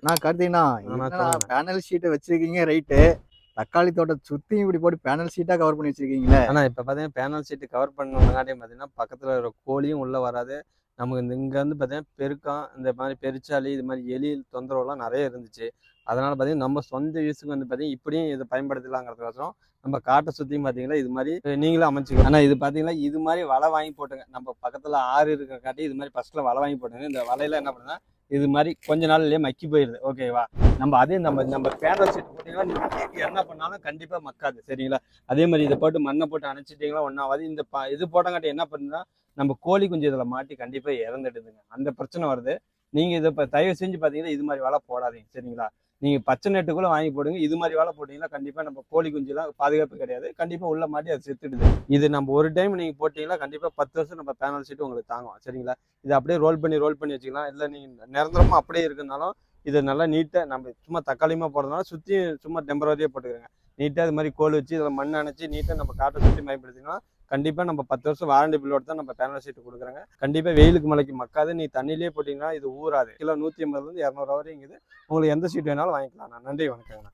நான் கார்த்திகண்ணா, ஆனா என்னண்ணா சொல்லுங்க. பேனல் ஷீட் வச்சிருக்கீங்க ரைட்டு. தக்காளி தோட்டத்தை சுத்தியும் இப்படி போட்டு பேனல் ஷீட்டா கவர் பண்ணி வச்சிருக்கீங்களே. ஆனா இப்ப பாத்தீங்கன்னா பேனல் ஷீட் கவர் பண்ணங்காட்டியும் பாத்தீங்கன்னா பக்கத்துல இருக்கிற கோழியும் உள்ள வராது. நமக்கு இங்க வந்து பாத்தீங்கன்னா பெருக்கம், இந்த மாதிரி பெருச்சாளி, இது மாதிரி எலி தொந்தரவுலாம் நிறைய இருந்துச்சு. அதனால பாத்தீங்கன்னா நம்ம சொந்த யூஸுக்கு வந்து பாத்தீங்கன்னா இப்படியும் இதை பயன்படுத்தலாங்கிறதுக்கோசரம் நம்ம காட்டை சுத்தியும் பாத்தீங்கன்னா இது மாதிரி நீங்களும் அமைச்சுக்கலாம். ஆனா இது பாத்தீங்கன்னா இது மாதிரி வலை வாங்கி போட்டுங்க. நம்ம பக்கத்துல ஆறு இருக்கிற காட்டி இது மாதிரி ஃபர்ஸ்ட்ல வலை வாங்கி போட்டுங்க. இந்த வலையில என்ன பண்ணுன்னா இது மாதிரி கொஞ்ச நாள்லயே மக்கி போயிடுது. ஓகேவா? நம்ம அதே நம்ம பேனல் ஷீட் போட்டீங்கன்னா நீங்க என்ன பண்ணாலும் கண்டிப்பா மக்காது. சரிங்களா? அதே மாதிரி இதை போட்டு மண்ணை போட்டு அணைச்சிட்டிங்களா ஒன்றாவது. இந்த இது போட்டங்காட்டி என்ன பண்ணுன்னா நம்ம கோழி குஞ்சு இதில் மாட்டி கண்டிப்பாக இறந்துடுதுங்க. அந்த பிரச்சனை வருது. நீங்கள் இதை இப்போ தயவு செஞ்சு பார்த்தீங்கன்னா இது மாதிரி வலை போடாதீங்க. சரிங்களா? நீங்கள் பச்சை நெட்டுக்குள்ளே வாங்கி போடுங்க. இது மாதிரி வலை போட்டிங்கன்னா கண்டிப்பாக நம்ம கோழி குஞ்சுலாம் பாதுகாப்பு கிடையாது. கண்டிப்பாக உள்ள மாட்டி அது செத்துடுது. இது நம்ம ஒரு டைம் நீங்கள் போட்டிங்கன்னா கண்டிப்பாக 10 வருஷம் நம்ம பேனல் ஷீட் உங்களுக்கு தாங்கும். சரிங்களா? இதை அப்படியே ரோல் பண்ணி வச்சுக்கலாம். இல்லை நீங்கள் நிரந்தரமாக அப்படியே இருக்குனாலும் இதை நல்லா நீட்டாக நம்ம சும்மா தக்காளியமாக போடுறதுனால சுற்றி சும்மா டெம்பரரியாக போட்டுக்கிறேங்க. நீட்டாக இது மாதிரி கோல் வச்சு இதில் மண் அணைச்சி நீட்டாக நம்ம காட்டை சுற்றி பயன்படுத்தினா கண்டிப்பாக நம்ம 10 வருஷம் வாரண்டி பில்லோட தான் நம்ம பேனல் ஷீட் கொடுக்குறாங்க. கண்டிப்பாக வெயிலுக்கு மழைக்கு மக்காது. நீ தண்ணியிலே போட்டிங்கன்னா இது ஊறாது. கிலோ 150 200 வரையும் இருக்குது. உங்களுக்கு எந்த ஷீட் வேணாலும் வாங்கிக்கலாம். நன்றி, வணக்கங்கண்ணா.